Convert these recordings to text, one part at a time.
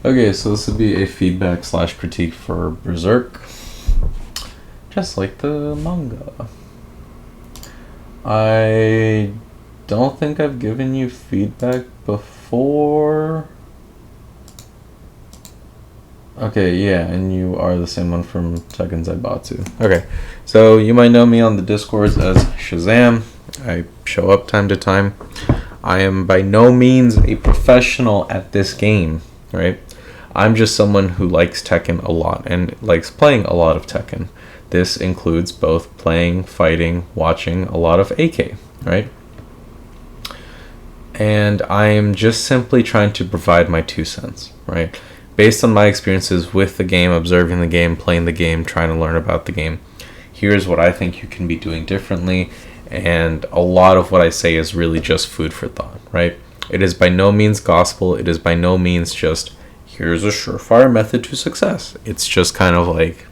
Okay, so this would be a feedback slash critique for Berserk. Just like the manga. I don't think I've given you feedback before. Okay, yeah, and you are the same one from Tekken Zaibatsu. Okay, so you might know me on the Discords as Shazam. I show up time to time. I am by no means a professional at this game, right? I'm just someone who likes Tekken a lot and likes playing a lot of Tekken. This includes both playing, fighting, watching a lot of AK, right? And I am just simply trying to provide my 2 cents, right? Based on my experiences with the game, observing the game, playing the game, trying to learn about the game, here's what I think you can be doing differently. And a lot of what I say is really just food for thought, right? It is by no means gospel. It is by no means just, here's a surefire method to success. It's just kind of like,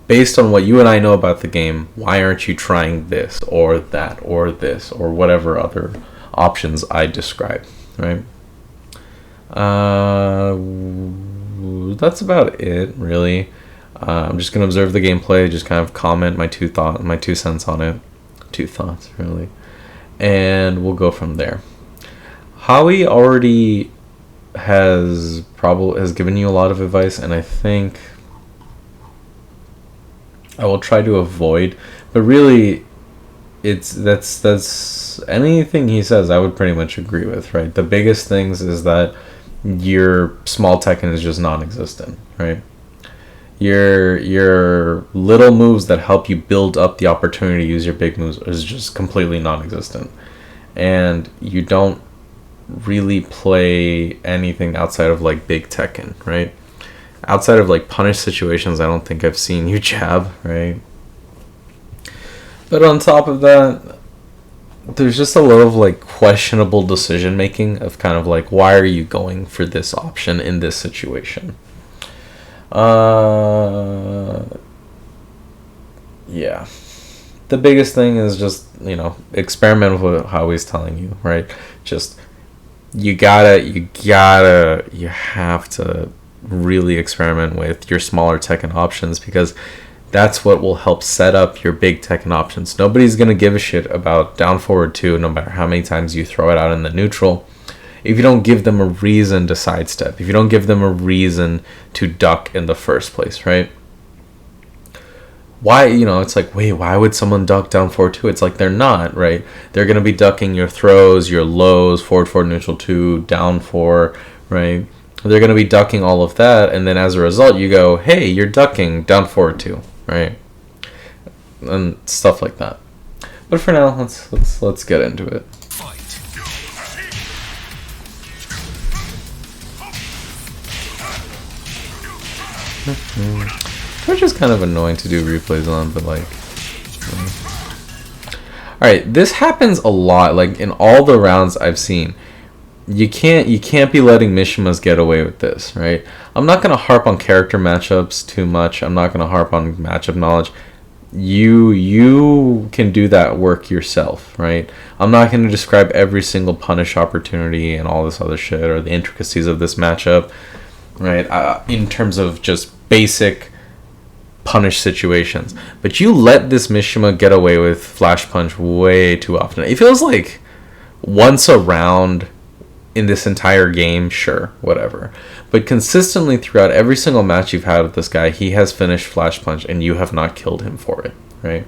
based on what you and I know about the game, why aren't you trying this or that or this or whatever other options I describe, right? That's about it, really. I'm just gonna observe the gameplay, just kind of comment my 2 cents on it. 2 thoughts, really, and we'll go from there. Howie already has given you a lot of advice, and I think I will try to avoid, but really, that's anything he says I would pretty much agree with, right? The biggest things is that your small Tekken is just non-existent, right? Your little moves that help you build up the opportunity to use your big moves is just completely non-existent, and you don't really play anything outside of like big Tekken, right? Outside of like punish situations, I don't think I've seen you jab, right? But on top of that, there's just a lot of like questionable decision making of kind of like, why are you going for this option in this situation? Yeah. The biggest thing is just, experiment with how he's telling you, right? Just, you have to really experiment with your smaller Tekken options, because that's what will help set up your big Tekken options. Nobody's going to give a shit about down forward 2 no matter how many times you throw it out in the neutral, if you don't give them a reason to sidestep, if you don't give them a reason to duck in the first place, right? Why, it's like, wait, why would someone duck down forward 2? It's like, they're not, right? They're going to be ducking your throws, your lows, forward 4, neutral 2, down 4, right? They're going to be ducking all of that, and then as a result, you go, hey, you're ducking down forward 2, right? And stuff like that. But for now, let's get into it. Which is kind of annoying to do replays on, but like, alright, this happens a lot. Like in all the rounds I've seen, you can't be letting Mishimas get away with this, right? I'm not gonna harp on character matchups too much. I'm not gonna harp on matchup knowledge. You can do that work yourself, right? I'm not gonna describe every single punish opportunity and all this other shit or the intricacies of this matchup, right? In terms of just basic punish situations, but you let this Mishima get away with flash punch way too often. It feels like once a round in this entire game, sure, whatever, but consistently throughout every single match you've had with this guy, he has finished flash punch and you have not killed him for it, right?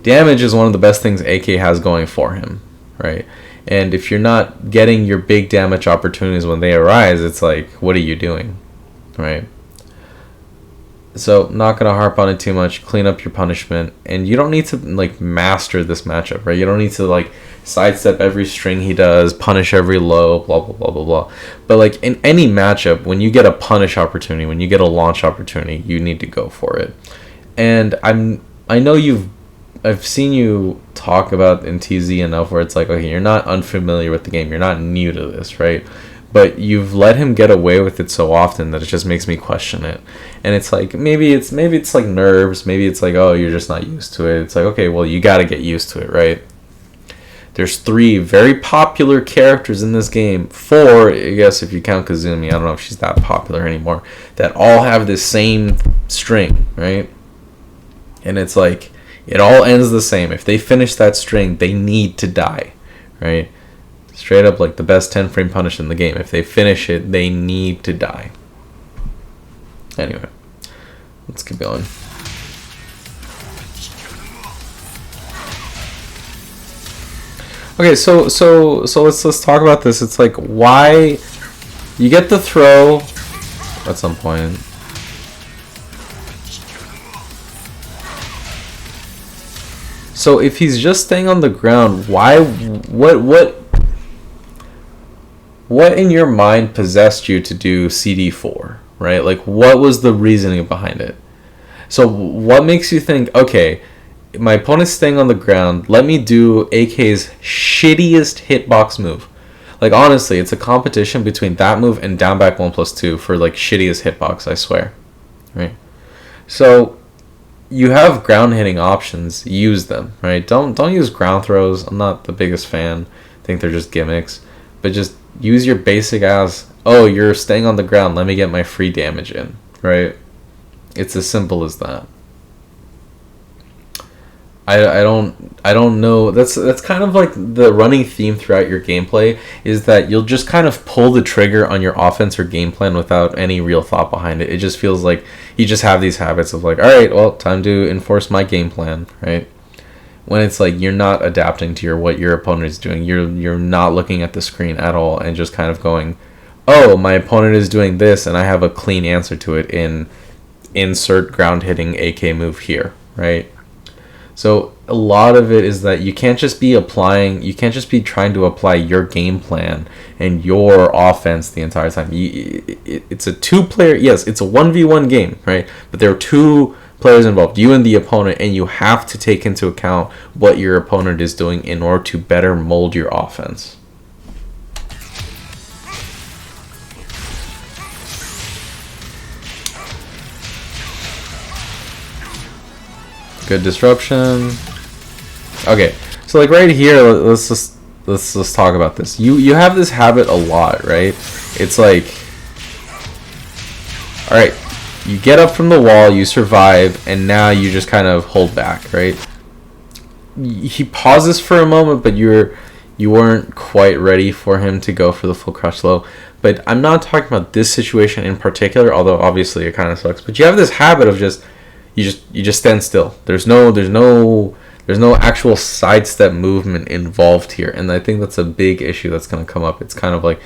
Damage is one of the best things AK has going for him, right? And if you're not getting your big damage opportunities when they arise, it's like, what are you doing, right? So, not going to harp on it too much. Clean up your punishment. And you don't need to, like, master this matchup, right? You don't need to, like, sidestep every string he does, punish every low, blah, blah, blah, blah, blah. But, like, in any matchup, when you get a punish opportunity, when you get a launch opportunity, you need to go for it. And I know I've seen you talk about in TZ enough where it's like, okay, you're not unfamiliar with the game. You're not new to this, right? But you've let him get away with it so often that it just makes me question it. And it's like, maybe it's like nerves. Maybe it's like, oh, you're just not used to it. It's like, okay, well, you got to get used to it, right? There's 3 very popular characters in this game. 4, I guess if you count Kazumi. I don't know if she's that popular anymore. That all have this same string, right? And it's like, it all ends the same. If they finish that string, they need to die, right? Straight up like the best 10 frame punish in the game. If they finish it, they need to die. Anyway, let's keep going. Okay, so let's talk about this. It's like, why you get the throw at some point. So if he's just staying on the ground, why what in your mind possessed you to do CD4, right? Like, what was the reasoning behind it? So what makes you think, okay, my opponent's staying on the ground, let me do AK's shittiest hitbox move. Like, honestly, it's a competition between that move and down back 1+2 for, like, shittiest hitbox, I swear. Right? So, you have ground hitting options, use them, right? Don't use ground throws. I'm not the biggest fan. I think they're just gimmicks. But just use your basic ass, oh, you're staying on the ground, let me get my free damage in, right? It's as simple as that. I don't know. That's kind of like the running theme throughout your gameplay, is that you'll just kind of pull the trigger on your offense or game plan without any real thought behind it. It just feels like you just have these habits of like, all right, well, time to enforce my game plan, right? When it's like you're not adapting to what your opponent is doing. You're not looking at the screen at all and just kind of going, oh, my opponent is doing this and I have a clean answer to it in insert ground hitting AK move here, right? So a lot of it is that you can't just be trying to apply your game plan and your offense the entire time. It's a 2-player, yes, it's a 1v1 game, right? But there are 2 players involved, you and the opponent, and you have to take into account what your opponent is doing in order to better mold your offense. Good disruption. Okay, so like right here, let's just talk about this. You have this habit a lot, right? It's like, all right, you get up from the wall, you survive, and now you just kind of hold back, right? He pauses for a moment, but you weren't quite ready for him to go for the full crush low. But I'm not talking about this situation in particular, although obviously it kind of sucks. But you have this habit of just you just stand still. There's no actual sidestep movement involved here, and I think that's a big issue that's going to come up. It's kind of like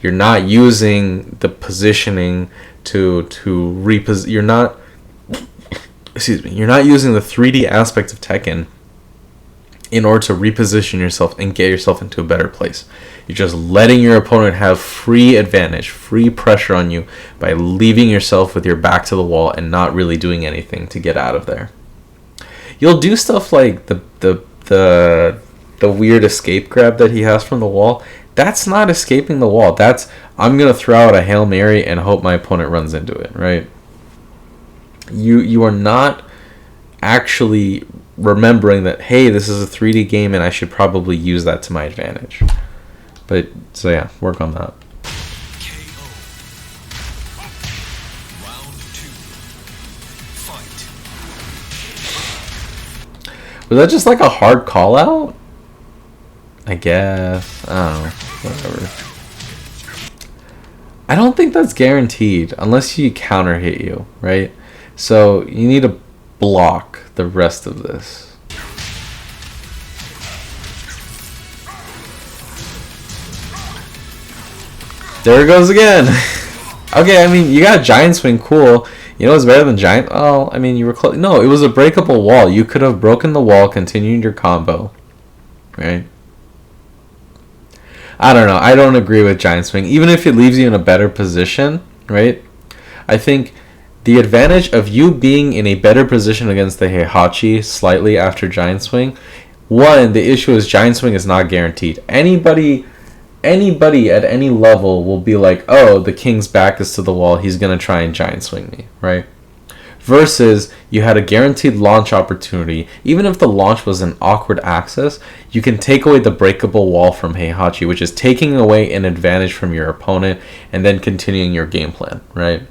you're not using the positioning to reposition. You're not using the 3D aspect of Tekken in order to reposition yourself and get yourself into a better place. You're just letting your opponent have free advantage, free pressure on you by leaving yourself with your back to the wall and not really doing anything to get out of there. You'll do stuff like the weird escape grab that he has from the wall. That's not escaping the wall. That's, I'm going to throw out a Hail Mary and hope my opponent runs into it, right? You are not actually remembering that, hey, this is a 3D game and I should probably use that to my advantage. But, so yeah, work on that. Was that just like a hard call out? I guess. I don't know. Whatever. I don't think that's guaranteed unless you counter hit you, right? So you need to block the rest of this. There it goes again. Okay, I mean, you got Giant Swing, cool. You know what's better than Giant? Oh, I mean, you were close. No, it was a breakable wall. You could have broken the wall, continued your combo. Right? I don't know. I don't agree with Giant Swing. Even if it leaves you in a better position, right? I think the advantage of you being in a better position against the Heihachi slightly after Giant Swing, one, the issue is Giant Swing is not guaranteed. Anybody at any level will be like, oh, the king's back is to the wall, he's going to try and Giant Swing me, right? Versus you had a guaranteed launch opportunity. Even if the launch was an awkward access, you can take away the breakable wall from Heihachi, which is taking away an advantage from your opponent and then continuing your game plan, right?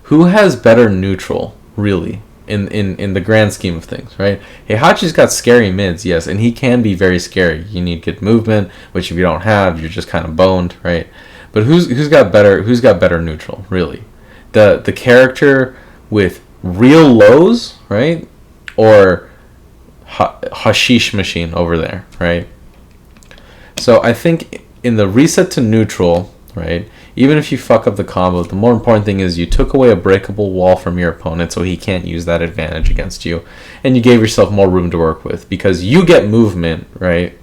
Who has better neutral, really, in the grand scheme of things, right? Heihachi's got scary mids, yes, and he can be very scary. You need good movement, which if you don't have, you're just kind of boned, right? But who's got better neutral, really? The character with real lows, right? Or Hashish Machine over there, right? So I think in the reset to neutral, right? Even if you fuck up the combo, the more important thing is you took away a breakable wall from your opponent so he can't use that advantage against you. And you gave yourself more room to work with because you get movement, right?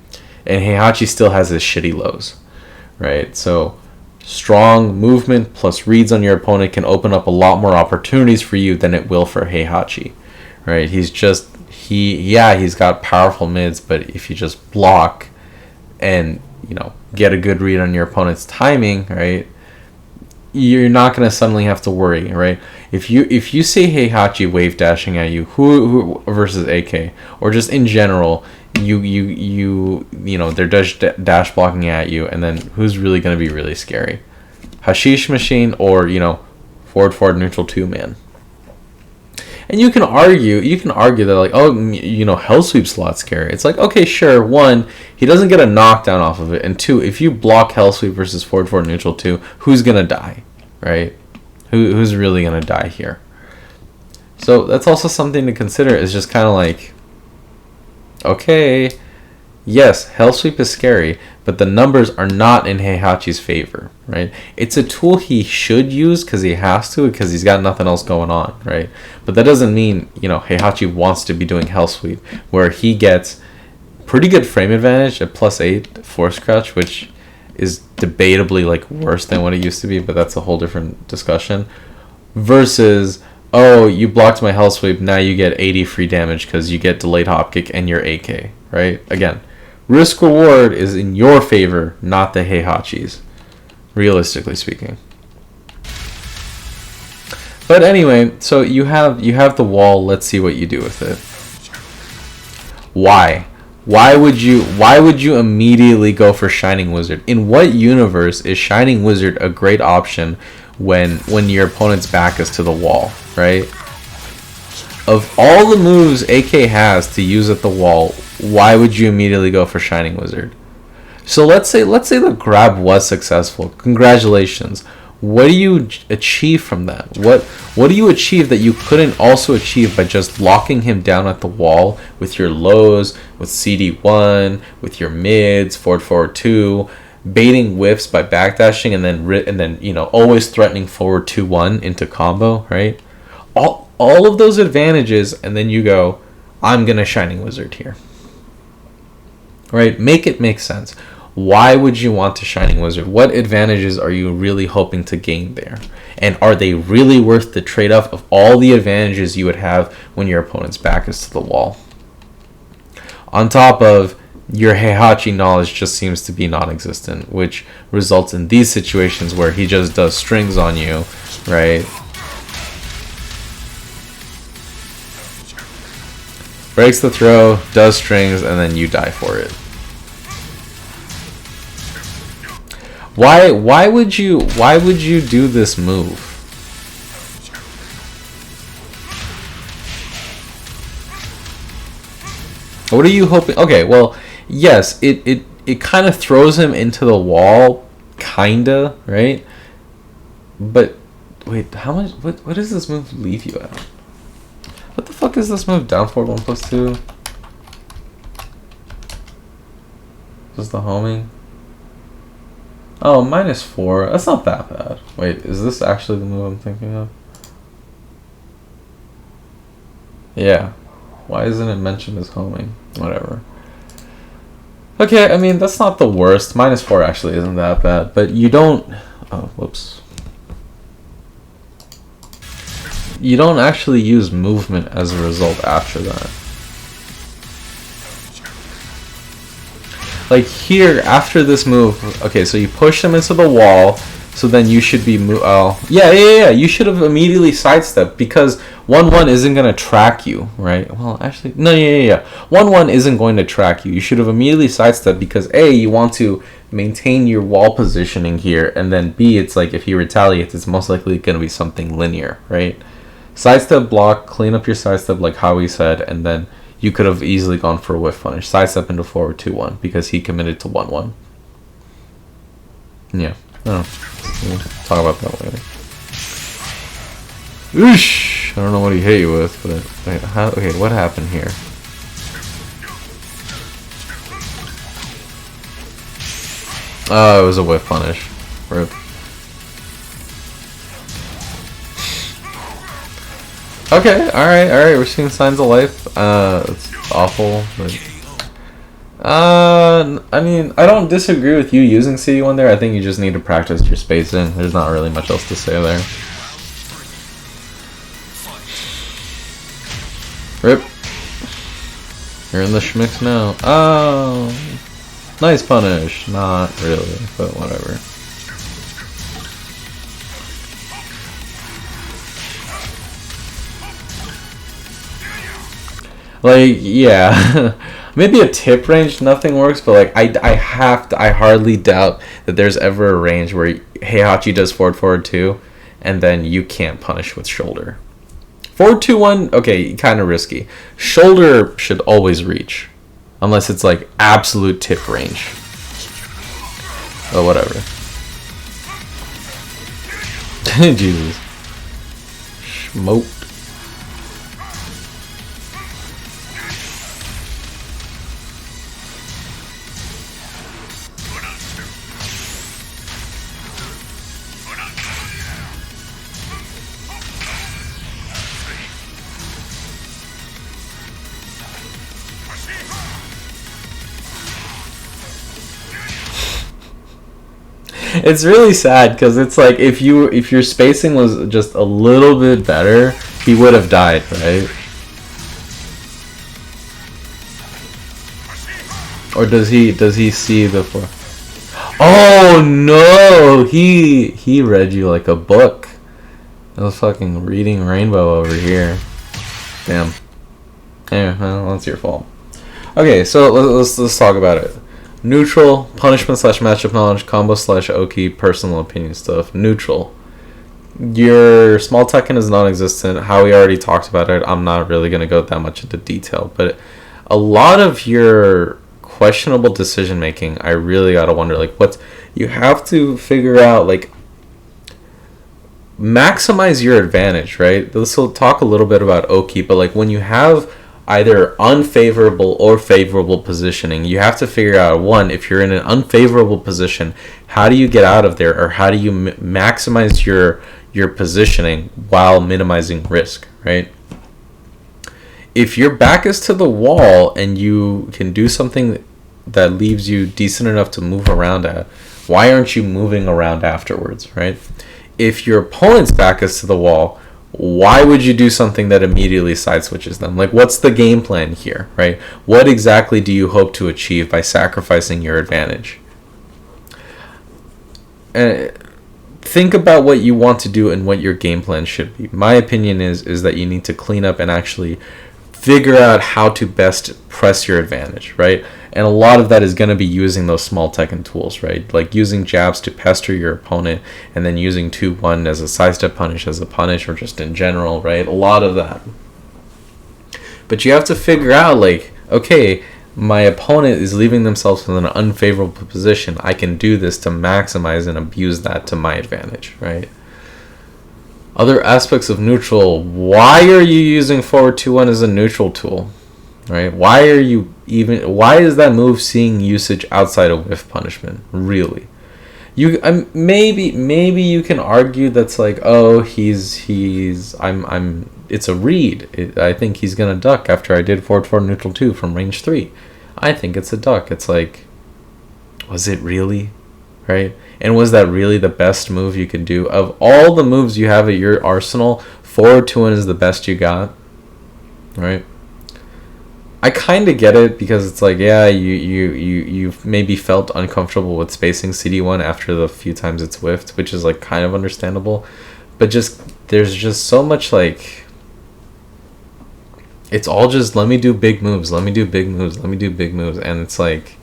And Heihachi still has his shitty lows, right? So strong movement plus reads on your opponent can open up a lot more opportunities for you than it will for Heihachi, right? He's got powerful mids, but if you just block and, get a good read on your opponent's timing, right, you're not going to suddenly have to worry, right? If you see Heihachi wave dashing at you, who versus AK, or just in general, they're dash blocking at you, and then who's really going to be really scary? Hashish Machine or, forward neutral 2-man. And you can argue that, like, Hell Sweep slot's scary. It's like, okay, sure, one, he doesn't get a knockdown off of it, and two, if you block Hell Sweep versus forward neutral 2, who's gonna die, right? Who's really gonna die here? So that's also something to consider. Is just kind of like, okay, yes, Hell Sweep is scary, but the numbers are not in Heihachi's favor, right? It's a tool he should use because he has to, because he's got nothing else going on, right? But that doesn't mean, Heihachi wants to be doing Hell Sweep, where he gets pretty good frame advantage at +8 force crouch, which is debatably like worse than what it used to be, but that's a whole different discussion. Versus, oh, you blocked my Hell Sweep, now you get 80 free damage because you get delayed hop kick and your AK, right? Again, risk reward is in your favor, not the Heihachi's, realistically speaking. But anyway, so you have the wall. Let's see what you do with it. Why would you immediately go for Shining Wizard? In what universe is Shining Wizard a great option when your opponent's back is to the wall, right? Of all the moves AK has to use at the wall, why would you immediately go for Shining Wizard? So let's say the grab was successful. Congratulations. What do you achieve from that? What do you achieve that you couldn't also achieve by just locking him down at the wall with your lows, with CD1, with your mids, forward 2, baiting whiffs by backdashing, and then always threatening forward 2-1 into combo, right? All of those advantages, and then you go, I'm gonna Shining Wizard here. Right? Make it make sense. Why would you want to Shining Wizard? What advantages are you really hoping to gain there? And are they really worth the trade-off of all the advantages you would have when your opponent's back is to the wall? On top of your Heihachi knowledge just seems to be non-existent, which results in these situations where he just does strings on you, right? Breaks the throw, does strings, and then you die for it. Why would you do this move? What are you hoping? Okay, well, yes, it kind of throws him into the wall, kinda, right? But wait, how much? What does this move leave you at? What the fuck is this move? Down forward 1+2. This is the homing. Oh, -4. That's not that bad. Wait, is this actually the move I'm thinking of? Yeah. Why isn't it mentioned as homing? Whatever. Okay, I mean, that's not the worst. -4 actually isn't that bad. But you don't... Oh, whoops. You don't actually use movement as a result after that. Like here, after this move, okay, so you push him into the wall, So then you should be yeah. You should have immediately sidestepped because 1-1 isn't gonna track you, right? Well, actually, no, yeah. 1-1 isn't going to track you. You should have immediately sidestepped because A, you want to maintain your wall positioning here, and then B, it's like if he retaliates, it's most likely gonna be something linear, right? Sidestep, block, clean up your sidestep like Howie said, and then you could have easily gone for a whiff punish. Sidestep into forward 2-1 because he committed to 1-1. Yeah. Oh, we'll talk about that later. Oosh! I don't know what he hit you with, but okay, what happened here? Oh, it was a whiff punish. Rip. Okay, alright, we're seeing signs of life. It's awful, but I mean, I don't disagree with you using CD1 there. I think you just need to practice your spacing. There's not really much else to say there. Rip. You're in the schmicks now. Oh, nice punish. Not really, but whatever. Like, yeah. Maybe a tip range, nothing works, but like I hardly doubt that there's ever a range where Heihachi does forward 2, and then you can't punish with shoulder. Forward 2-1, okay, kind of risky. Shoulder should always reach, unless it's like absolute tip range. But whatever. Jesus. Smoked. It's really sad because it's like if your spacing was just a little bit better, he would have died, right? Or does he see the four? Oh no! He read you like a book. I was fucking reading Rainbow over here. Damn. Yeah, well, that's your fault. Okay, so let's talk about it. Neutral, punishment / matchup knowledge, combo / Oki, personal opinion stuff. Neutral. Your small Tekken is non-existent. Howie already talked about it. I'm not really going to go that much into detail. But a lot of your questionable decision making, I really got to wonder, like, you have to figure out, like, maximize your advantage, right? This will talk a little bit about Oki, but, like, when you have either unfavorable or favorable positioning, you have to figure out, one, if you're in an unfavorable position, how do you get out of there, or how do you maximize your positioning while minimizing risk, right? If your back is to the wall and you can do something that leaves you decent enough to move around at, why aren't you moving around afterwards, right? If your opponent's back is to the wall, why would you do something that immediately side switches them? Like, what's the game plan here, right? What exactly do you hope to achieve by sacrificing your advantage? Think about what you want to do and what your game plan should be. My opinion is that you need to clean up and actually figure out how to best press your advantage, right? And a lot of that is going to be using those small Tekken tools, right? Like using jabs to pester your opponent, and then using 2-1 as a sidestep punish as a punish, or just in general, right? A lot of that. But you have to figure out, like, okay, my opponent is leaving themselves in an unfavorable position. I can do this to maximize and abuse that to my advantage, right? Other aspects of neutral. Why are you using forward 2-1 as a neutral tool? Right? Why is that move seeing usage outside of whiff punishment? Really? Maybe you can argue that's like, oh, it's a read. I think he's gonna duck after I did forward 4 neutral 2 from range 3. I think it's a duck. It's like, was it really? Right? And was that really the best move you could do? Of all the moves you have at your arsenal, forward 2-1 is the best you got. Right? I kind of get it, because it's like, yeah, you've maybe felt uncomfortable with spacing CD1 after the few times it's whiffed, which is like kind of understandable, but just there's just so much like, it's all just let me do big moves, let me do big moves, let me do big moves, and it's like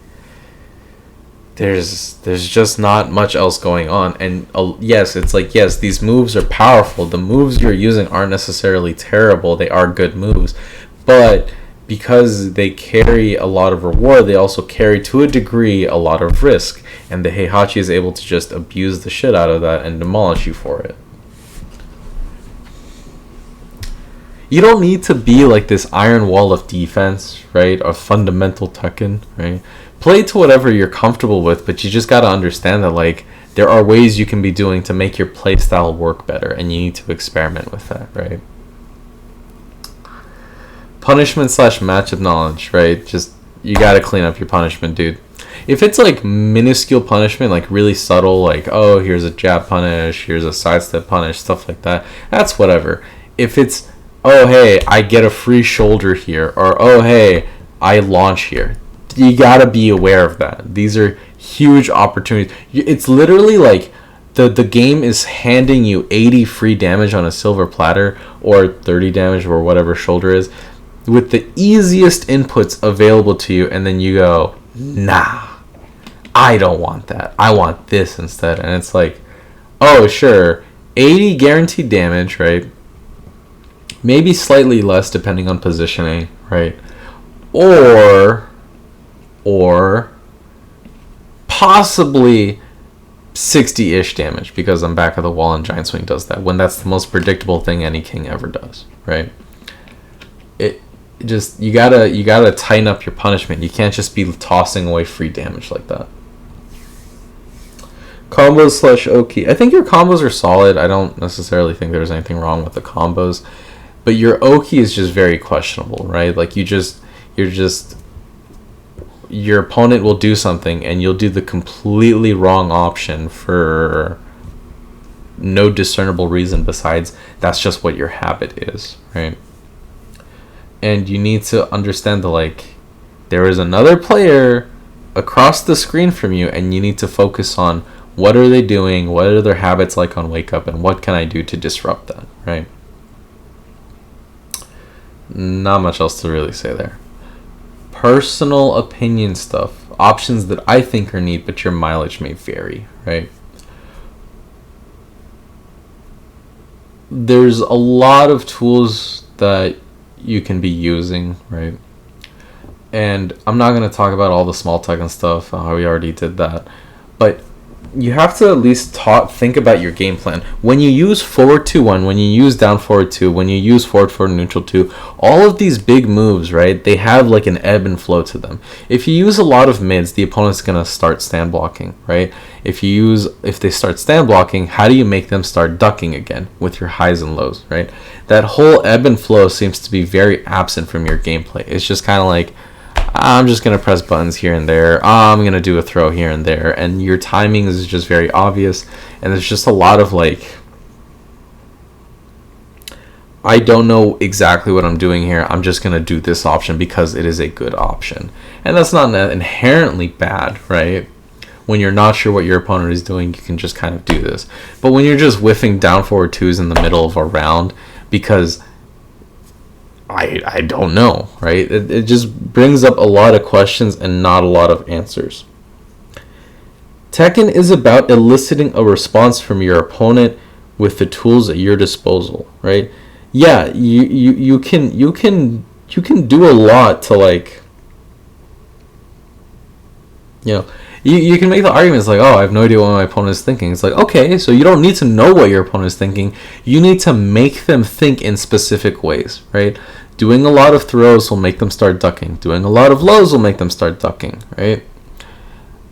there's just not much else going on. And yes, it's like, yes, these moves are powerful, the moves you're using aren't necessarily terrible, they are good moves, but because they carry a lot of reward, they also carry to a degree a lot of risk, and the Heihachi is able to just abuse the shit out of that and demolish you for it. You don't need to be like this iron wall of defense, right? Or fundamental Tekken, right? Play to whatever you're comfortable with, but you just gotta understand that like there are ways you can be doing to make your playstyle work better, and you need to experiment with that, right? Punishment / matchup knowledge, right? Just, you gotta clean up your punishment, dude. If it's like minuscule punishment, like really subtle, like, oh, here's a jab punish, here's a sidestep punish, stuff like that, that's whatever. If it's, oh, hey, I get a free shoulder here, or oh, hey, I launch here, you gotta be aware of that. These are huge opportunities. It's literally like the game is handing you 80 free damage on a silver platter, or 30 damage, or whatever shoulder is, with the easiest inputs available to you, and then you go, nah, I don't want that, I want this instead. And it's like, oh, sure, 80 guaranteed damage, right? Maybe slightly less depending on positioning, right? Or possibly 60-ish damage, because I'm back of the wall and Giant Swing does that, when that's the most predictable thing any king ever does, right? Just, you gotta tighten up your punishment. You can't just be tossing away free damage like that. Combos / Oki. I think your combos are solid. I don't necessarily think there's anything wrong with the combos, but your Oki is just very questionable, right? Like your opponent will do something and you'll do the completely wrong option for no discernible reason besides that's just what your habit is, right? And you need to understand that, like, there is another player across the screen from you, and you need to focus on what are they doing, what are their habits like on wake up, and what can I do to disrupt that, right? Not much else to really say there. Personal opinion stuff, options that I think are neat, but your mileage may vary, right? There's a lot of tools that you can be using, right? And I'm not going to talk about all the small Tekken stuff, we already did that, but you have to at least think about your game plan. When you use forward 2-1, when you use down forward 2, when you use forward neutral 2, all of these big moves, right, they have like an ebb and flow to them. If you use a lot of mids, the opponent's going to start stand blocking, right? If they start stand blocking, how do you make them start ducking again with your highs and lows, right? That whole ebb and flow seems to be very absent from your gameplay. It's just kind of like, I'm just going to press buttons here and there, I'm going to do a throw here and there, and your timing is just very obvious, and there's just a lot of like, I don't know exactly what I'm doing here, I'm just going to do this option because it is a good option. And that's not inherently bad, right? When you're not sure what your opponent is doing, you can just kind of do this. But when you're just whiffing down forward 2s in the middle of a round because I don't know, right? It just brings up a lot of questions and not a lot of answers. Tekken is about eliciting a response from your opponent with the tools at your disposal, right? Yeah, you can do a lot to, like, you know, you can make the arguments like, oh, I have no idea what my opponent is thinking. It's like, okay, so you don't need to know what your opponent is thinking. You need to make them think in specific ways, right? Doing a lot of throws will make them start ducking. Doing a lot of lows will make them start ducking, right?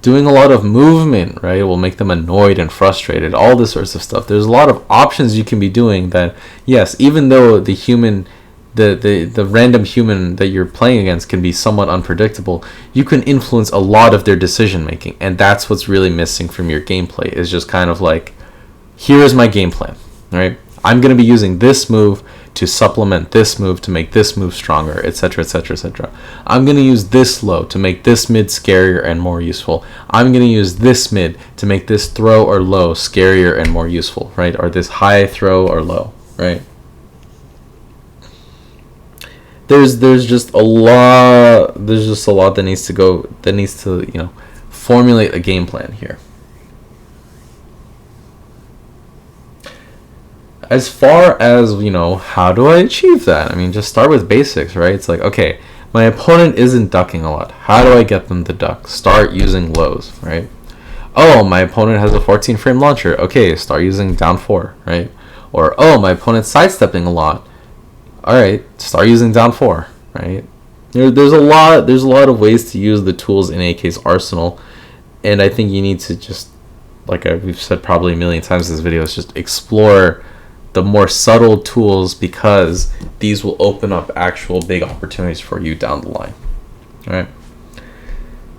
Doing a lot of movement, right, will make them annoyed and frustrated. All this sorts of stuff. There's a lot of options you can be doing that, yes, even though the human... The random human that you're playing against can be somewhat unpredictable, you can influence a lot of their decision making, and that's what's really missing from your gameplay. Is just kind of like, here is my game plan, right? I'm going to be using this move to supplement this move to make this move stronger, etc., etc., etc. I'm going to use this low to make this mid scarier and more useful. I'm going to use this mid to make this throw or low scarier and more useful, right? Or this high throw or low, right? There's just a lot that needs to, you know, formulate a game plan here. As far as, you know, how do I achieve that? I mean, just start with basics, right? It's like, okay, my opponent isn't ducking a lot. How do I get them to duck? Start using lows, right? Oh, my opponent has a 14 frame launcher. Okay, start using down 4, right? Or, oh, my opponent's sidestepping a lot. All right, start using down 4, right? There's a lot of ways to use the tools in AK's arsenal, and I think you need to just, like we've said probably a million times in this video, is just explore the more subtle tools, because these will open up actual big opportunities for you down the line. All right.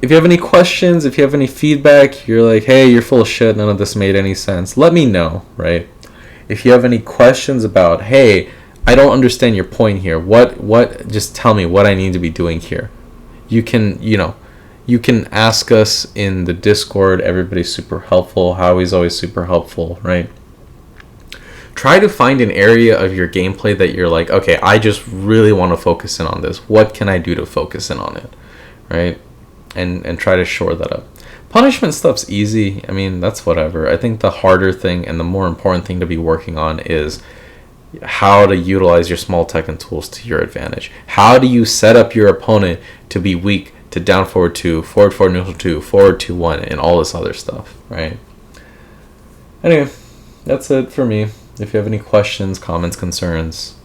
If you have any questions, if you have any feedback, you're like, hey, you're full of shit, none of this made any sense, let me know, right? If you have any questions about, hey, I don't understand your point here, what just tell me what I need to be doing here. You can ask us in the Discord. Everybody's super helpful. Howie's always super helpful, right? Try to find an area of your gameplay that you're like, okay, I just really want to focus in on this. What can I do to focus in on it, right? And try to shore that up. Punishment stuff's easy. I mean, that's whatever. I think the harder thing and the more important thing to be working on is how to utilize your small Tekken tools to your advantage. How do you set up your opponent to be weak to down forward 2, forward 4, neutral 2, forward 2, 1, and all this other stuff, right? Anyway, that's it for me. If you have any questions, comments, concerns,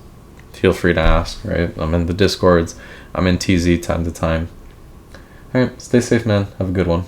feel free to ask, right? I'm in the Discords. I'm in TZ time to time. All right, stay safe, man. Have a good one.